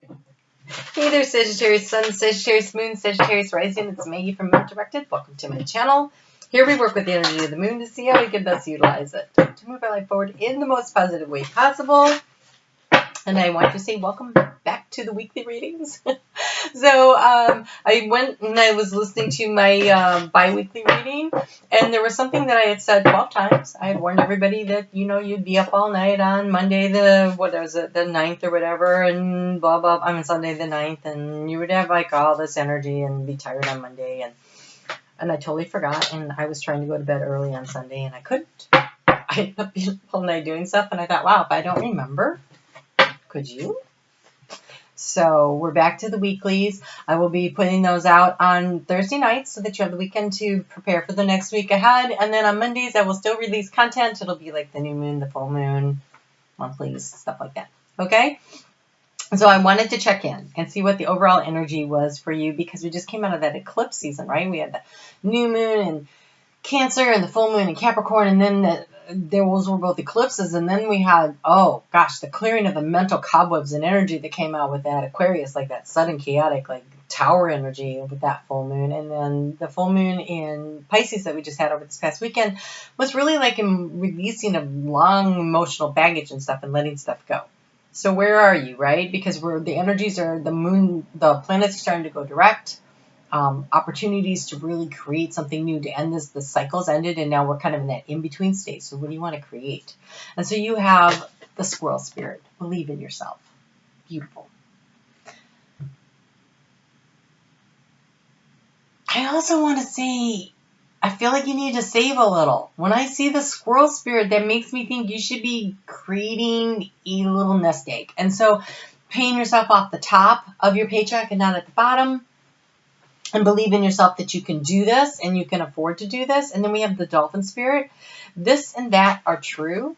Hey there, Sagittarius Sun, Sagittarius Moon, Sagittarius Rising. It's Maggie from Moondirected. Welcome to my channel. Here we work with the energy of the moon to see how we can best utilize it to move our life forward in the most positive way possible. And I want to say welcome back to the weekly readings. So I went and I was listening to my bi-weekly reading, and there was something that I had said 12 times. I had warned everybody that, you know, you'd be up all night on Monday the 9th or whatever, and blah, blah, I mean Sunday the 9th, and you would have like all this energy and be tired on Monday, and I totally forgot, and I was trying to go to bed early on Sunday, and I couldn't. I ended up being up all night doing stuff, and I thought, wow, if I don't remember, could you? So we're back to the weeklies. I will be putting those out on Thursday nights so that you have the weekend to prepare for the next week ahead. And then on Mondays, I will still release content. It'll be like the new moon, the full moon, monthlies, stuff like that. Okay? So I wanted to check in and see what the overall energy was for you, because we just came out of that eclipse season, right? We had the new moon in Cancer and the full moon in Capricorn, and then those were both eclipses, and then we had, oh gosh, the clearing of the mental cobwebs and energy that came out with that Aquarius, like that sudden chaotic, like tower energy with that full moon. And then the full moon in Pisces that we just had over this past weekend was really like in releasing of long emotional baggage and stuff and letting stuff go. So where are you, right? Because the energies are, the moon, the planets are starting to go direct. Opportunities to really create something new, to end this. The cycle's ended, and now we're kind of in that in-between state. So what do you want to create? And so you have the squirrel spirit. Believe in yourself. Beautiful. I also want to say, I feel like you need to save a little. When I see the squirrel spirit, that makes me think you should be creating a little nest egg. And so paying yourself off the top of your paycheck and not at the bottom. And believe in yourself that you can do this and you can afford to do this. And then we have the dolphin spirit. This and that are true.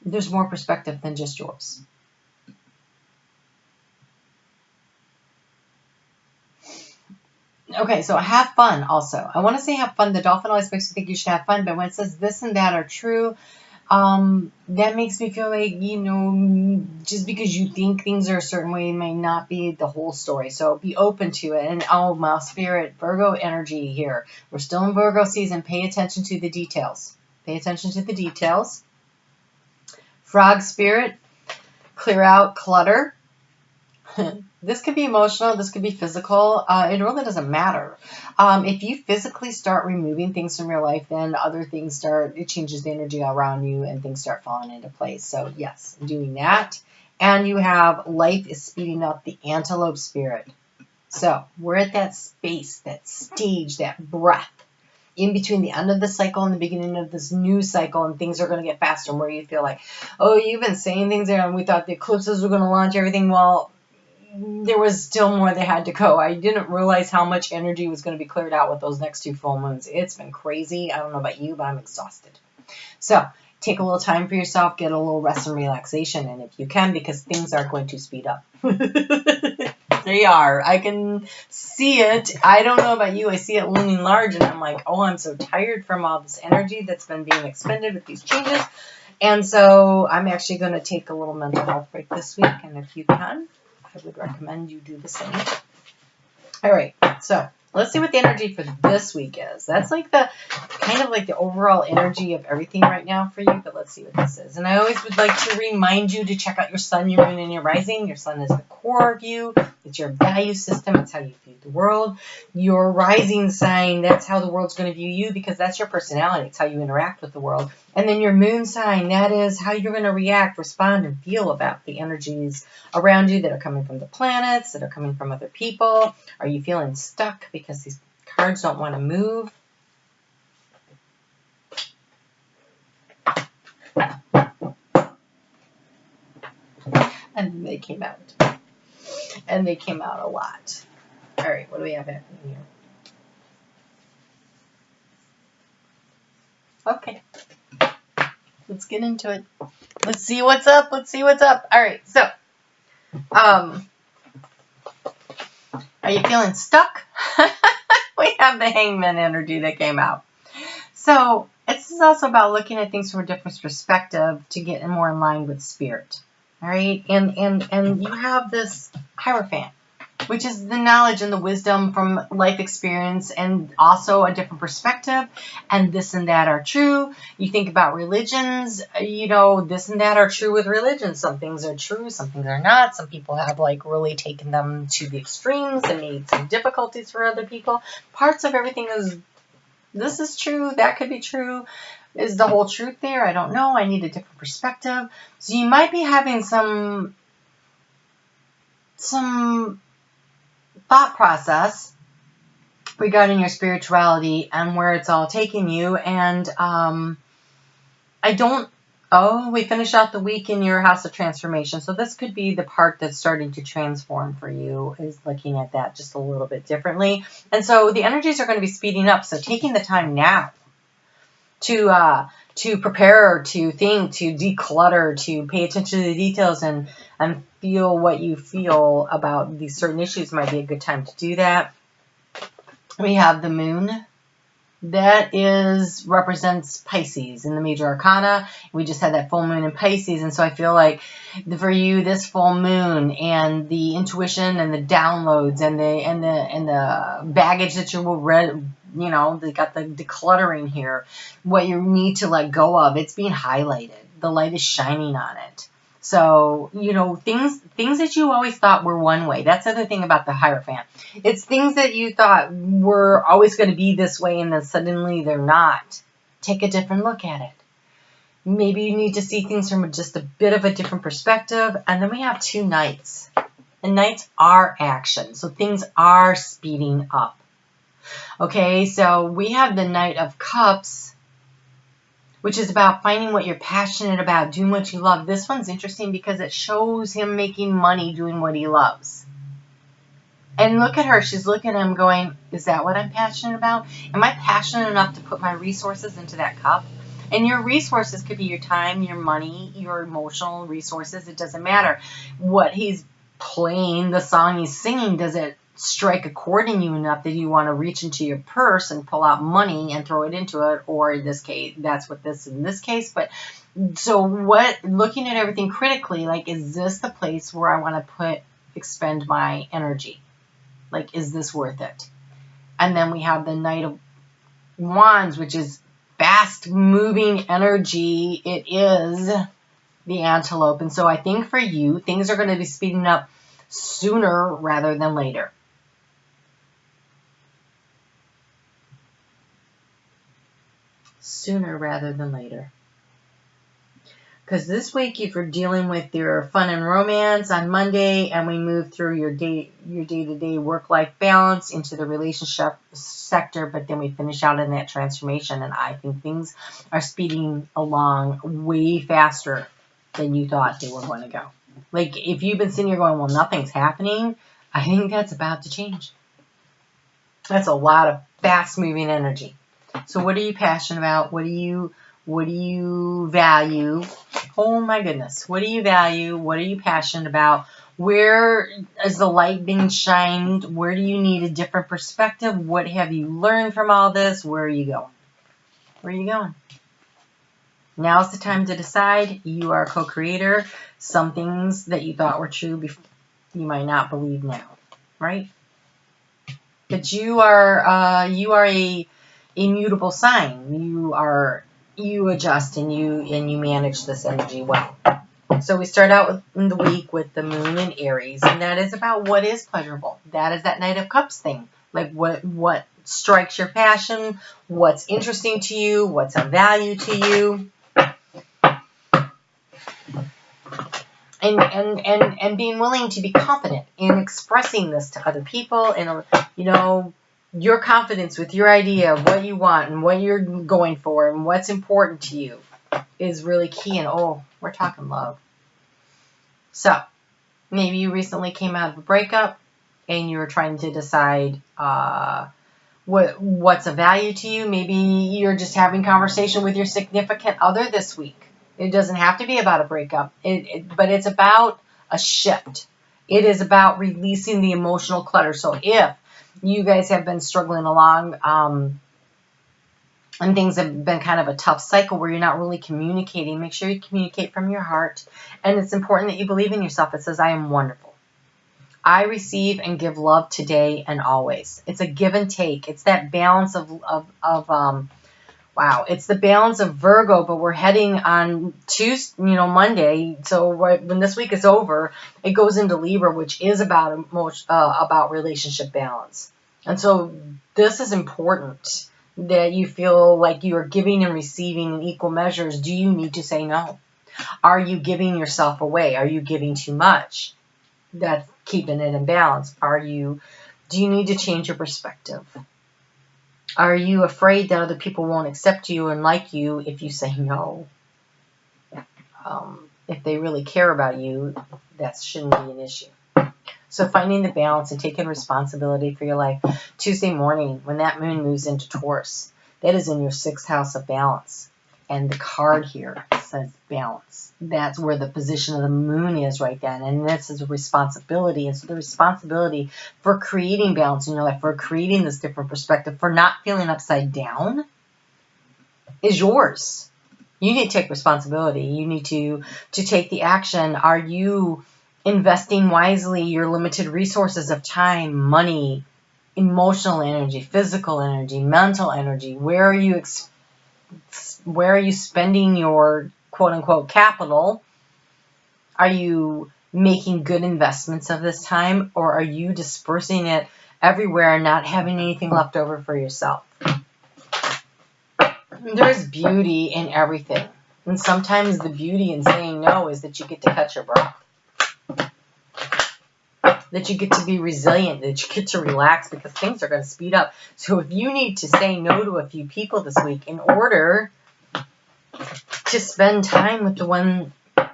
There's more perspective than just yours. Okay, so have fun also. I want to say have fun. The dolphin always makes me think you should have fun. But when it says this and that are true, that makes me feel like, you know, just because you think things are a certain way may not be the whole story. So be open to it. And oh, my spirit, Virgo energy here. We're still in Virgo season. Pay attention to the details. Pay attention to the details. Frog spirit, clear out clutter. This could be emotional. This could be physical. It really doesn't matter. If you physically start removing things from your life, then other things it changes the energy around you and things start falling into place. So yes, doing that. And you have life is speeding up, the antelope spirit. So we're at that space, that stage, that breath in between the end of the cycle and the beginning of this new cycle, and things are going to get faster, where you feel like, oh, you've been saying things there and we thought the eclipses were going to launch everything. Well, there was still more that had to go. I didn't realize how much energy was going to be cleared out with those next two full moons. It's been crazy. I don't know about you, but I'm exhausted. So take a little time for yourself, get a little rest and relaxation, and if you can, because things are going to speed up. They are. I can see it. I don't know about you. I see it looming large, and I'm like, oh, I'm so tired from all this energy that's been being expended with these changes. And so I'm actually going to take a little mental health break this week, and if you can, I would recommend you do the same. All right, so let's see what the energy for this week is. That's like the kind of like the overall energy of everything right now for you, but let's see what this is. And I always would like to remind you to check out your sun, your moon, and your rising. Your sun is the core of you. It's your value system. It's how you view the world. Your rising sign, that's how the world's going to view you, because that's your personality. It's how you interact with the world. And then your moon sign, that is how you're going to react, respond, and feel about the energies around you that are coming from the planets, that are coming from other people. Are you feeling stuck because these cards don't want to move? And they came out. And they came out a lot. All right, what do we have happening here? Okay. Let's get into it. Let's see what's up. Let's see what's up. All right, so, are you feeling stuck? We have the Hangman energy that came out. So This is also about looking at things from a different perspective to get more in line with spirit. All right. And you have this Hierophant, which is the knowledge and the wisdom from life experience and also a different perspective. And this and that are true. You think about religions, you know, this and that are true with religions. Some things are true, some things are not. Some people have like really taken them to the extremes and made some difficulties for other people. Parts of everything is, this is true, that could be true. Is the whole truth there? I don't know. I need a different perspective. So you might be having some thought process regarding your spirituality and where it's all taking you. And we finish out the week in your house of transformation. So this could be the part that's starting to transform for you, is looking at that just a little bit differently. And so the energies are going to be speeding up. So taking the time now to prepare, to think, to declutter, to pay attention to the details and feel what you feel about these certain issues might be a good time to do that. We have the moon. That represents Pisces in the major arcana. We just had that full moon in Pisces. And so I feel like for you, this full moon and the intuition and the downloads and the baggage that you will read, you know, they got the decluttering here, what you need to let go of, it's being highlighted. The light is shining on it. So, you know, things that you always thought were one way. That's the other thing about the Hierophant. It's things that you thought were always going to be this way and then suddenly they're not. Take a different look at it. Maybe you need to see things from just a bit of a different perspective. And then we have 2 Knights. And Knights are action. So things are speeding up. Okay, so we have the Knight of Cups, which is about finding what you're passionate about, doing what you love. This one's interesting because it shows him making money doing what he loves. And look at her. She's looking at him going, is that what I'm passionate about? Am I passionate enough to put my resources into that cup? And your resources could be your time, your money, your emotional resources. It doesn't matter. What he's playing, the song he's singing, does it strike a chord in you enough that you want to reach into your purse and pull out money and throw it into it? Or in this case, that's what this in this case. But so looking at everything critically, like, is this the place where I want to expend my energy? Like, is this worth it? And then we have the Knight of Wands, which is fast moving energy. It is the antelope. And so I think for you, things are going to be speeding up sooner rather than later. Sooner rather than later. Because this week, if you're dealing with your fun and romance on Monday, and we move through your day-to-day work-life balance into the relationship sector, but then we finish out in that transformation, and I think things are speeding along way faster than you thought they were going to go. Like, if you've been sitting here going, well, nothing's happening, I think that's about to change. That's a lot of fast-moving energy. So what are you passionate about? What do you value? Oh my goodness. What do you value? What are you passionate about? Where is the light being shined? Where do you need a different perspective? What have you learned from all this? Where are you going? Where are you going? Now's the time to decide. You are a co-creator. Some things that you thought were true before, you might not believe now, right? But you are a immutable sign. You adjust and you manage this energy well. So we start out in the week with the moon in Aries, and that is about what is pleasurable. That is that Knight of Cups thing. Like what strikes your passion, what's interesting to you, what's of value to you. And being willing to be confident in expressing this to other people, and your confidence with your idea of what you want and what you're going for and what's important to you is really key. And we're talking love. So maybe you recently came out of a breakup and you're trying to decide what's of value to you. Maybe you're just having conversation with your significant other this week. It doesn't have to be about a breakup, but it's about a shift. It is about releasing the emotional clutter. So if you guys have been struggling along and things have been kind of a tough cycle where you're not really communicating, make sure you communicate from your heart. And it's important that you believe in yourself. It says, I am wonderful. I receive and give love today and always. It's a give and take. It's that balance of wow. It's the balance of Virgo, but we're heading on Tuesday, Monday. So when this week is over, it goes into Libra, which is about relationship balance. And so this is important, that you feel like you are giving and receiving in equal measures. Do you need to say no? Are you giving yourself away? Are you giving too much? That's keeping it in balance. Do you need to change your perspective? Are you afraid that other people won't accept you and like you if you say no? If they really care about you, that shouldn't be an issue. So finding the balance and taking responsibility for your life. Tuesday morning, when that moon moves into Taurus, that is in your 6th house of balance. And the card here says balance. That's where the position of the moon is right then. And this is a responsibility. And so the responsibility for creating balance in your life, for creating this different perspective, for not feeling upside down is yours. You need to take responsibility. You need to take the action. Are you investing wisely your limited resources of time, money, emotional energy, physical energy, mental energy? Where are you spending your quote-unquote capital? Are you making good investments of this time, or are you dispersing it everywhere and not having anything left over for yourself? There's beauty in everything. And sometimes the beauty in saying no is that you get to catch your breath. That you get to be resilient, that you get to relax, because things are going to speed up. So if you need to say no to a few people this week in order to spend time with the one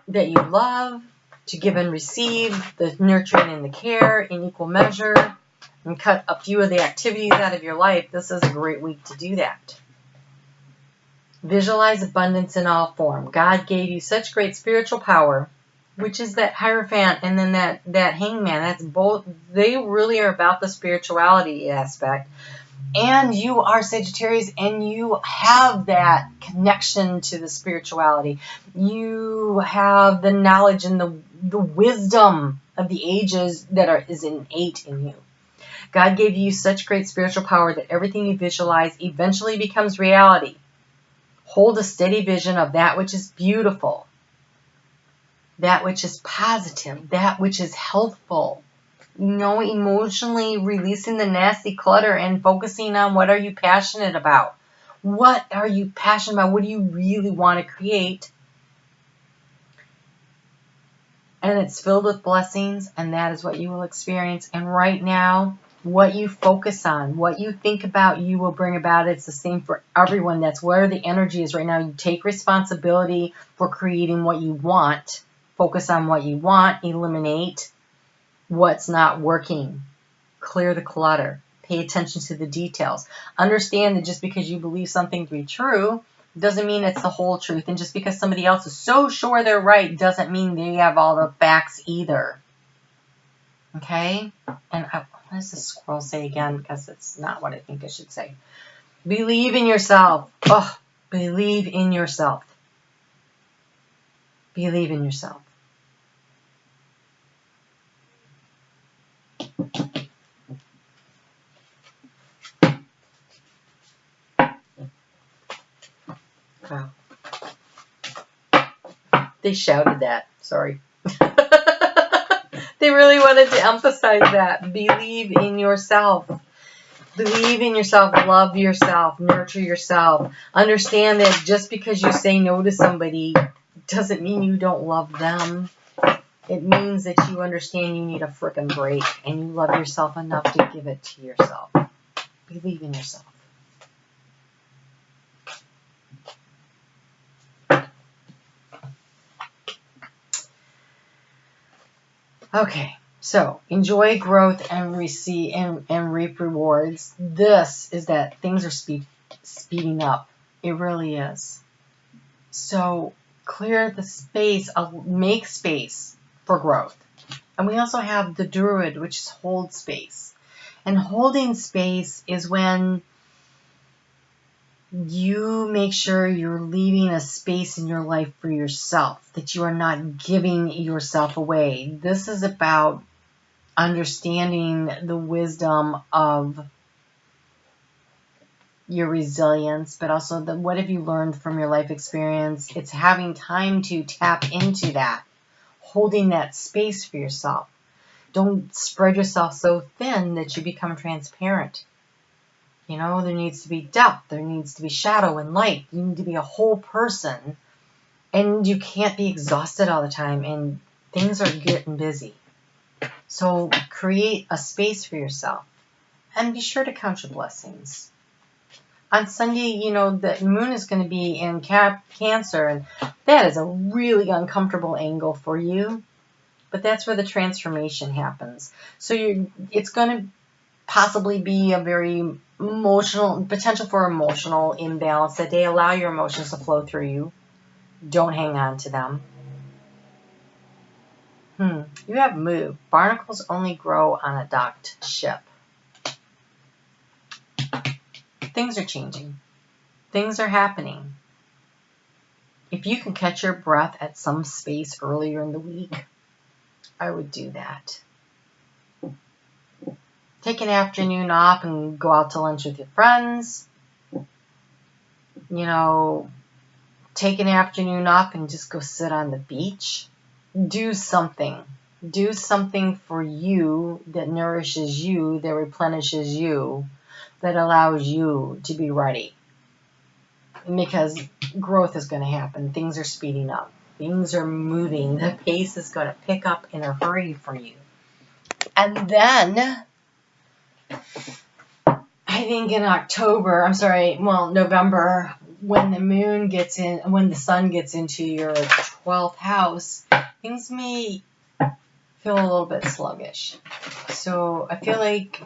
that you love, to give and receive the nurturing and the care in equal measure, and cut a few of the activities out of your life, this is a great week to do that. Visualize abundance in all form. God gave you such great spiritual power, which is that Hierophant and then that Hangman. That's both. They really are about the spirituality aspect. And you are Sagittarius, and you have that connection to the spirituality. You have the knowledge and the wisdom of the ages that is innate in you. God gave you such great spiritual power that everything you visualize eventually becomes reality. Hold a steady vision of that which is beautiful, that which is positive, that which is healthful. Emotionally releasing the nasty clutter and focusing on what are you passionate about. What are you passionate about? What do you really want to create? And it's filled with blessings, and that is what you will experience. And right now, what you focus on, what you think about, you will bring about. It's the same for everyone. That's where the energy is right now. You take responsibility for creating what you want. Focus on what you want. Eliminate what's not working. Clear the clutter. Pay attention to the details. Understand that just because you believe something to be true doesn't mean it's the whole truth. And just because somebody else is so sure they're right doesn't mean they have all the facts either. Okay? And what does the squirrel say again? Because it's not what I think I should say. Believe in yourself. Oh, believe in yourself. Believe in yourself. Wow. They shouted that. Sorry. They really wanted to emphasize that. Believe in yourself. Believe in yourself. Love yourself. Nurture yourself. Understand that just because you say no to somebody doesn't mean you don't love them. It means that you understand you need a frickin' break and you love yourself enough to give it to yourself. Believe in yourself. Okay, so enjoy growth and receive and reap rewards. This is that things are speeding up. It really is. So clear the space, make space for growth. And we also have the Druid, which is hold space. And holding space is when you make sure you're leaving a space in your life for yourself, that you are not giving yourself away. This is about understanding the wisdom of your resilience, but also what have you learned from your life experience. It's having time to tap into that, holding that space for yourself. Don't spread yourself so thin that you become transparent. You know, there needs to be depth, there needs to be shadow and light. You need to be a whole person, and you can't be exhausted all the time, and things are getting busy. So create a space for yourself, and be sure to count your blessings. On Sunday, you know, the moon is going to be in Cancer, and that is a really uncomfortable angle for you, but that's where the transformation happens. So it's going to possibly be a very potential for emotional imbalance that day. Allow your emotions to flow through you. Don't hang on to them. You have moved. Barnacles only grow on a docked ship. Things are changing. Things are happening. If you can catch your breath at some space earlier in the week, I would do that. Take an afternoon off and go out to lunch with your friends. You know, take an afternoon off and just go sit on the beach. Do something. Do something for you that nourishes you, that replenishes you, that allows you to be ready. Because growth is going to happen. Things are speeding up. Things are moving. The pace is going to pick up in a hurry for you. And then, I think in November, when the sun gets into your 12th house, things may feel a little bit sluggish. So I feel like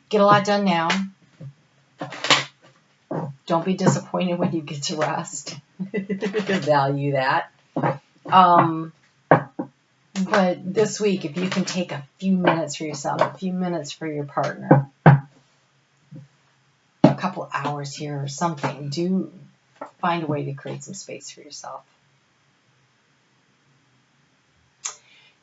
get a lot done now. Don't be disappointed when you get to rest. Value that. But this week, if you can take a few minutes for yourself, a few minutes for your partner, a couple hours here or something, do find a way to create some space for yourself.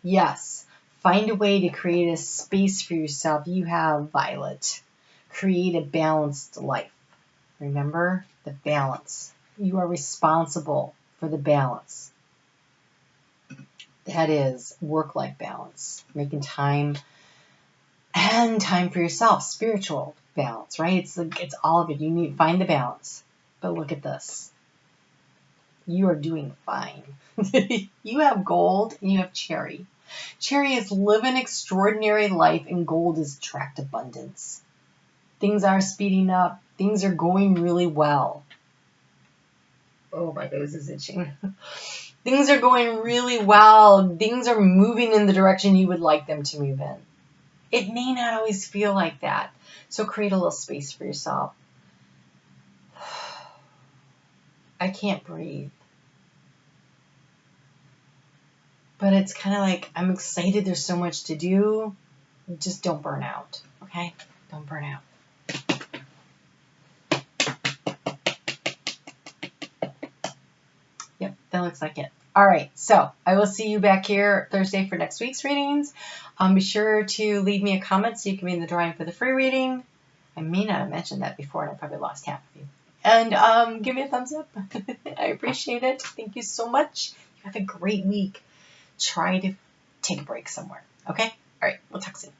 Yes, find a way to create a space for yourself. You have Violet. Create a balanced life. Remember the balance. You are responsible for the balance. That is work-life balance. Making time and time for yourself. Spiritual balance, right? It's all of it. You need to find the balance. But look at this. You are doing fine. You have gold and you have cherry. Cherry is live an extraordinary life, and gold is attract abundance. Things are speeding up. Things are going really well. Oh, my nose is itching. Things are going really well. Things are moving in the direction you would like them to move in. It may not always feel like that. So create a little space for yourself. I can't breathe. But it's kind of like, I'm excited. There's so much to do. Just don't burn out. Okay? Don't burn out. Yep, that looks like it. All right, so I will see you back here Thursday for next week's readings. Be sure to leave me a comment so you can be in the drawing for the free reading. I may not have mentioned that before, and I probably lost half of you. And give me a thumbs up. I appreciate it. Thank you so much. You have a great week. Try to take a break somewhere. Okay? All right, we'll talk soon.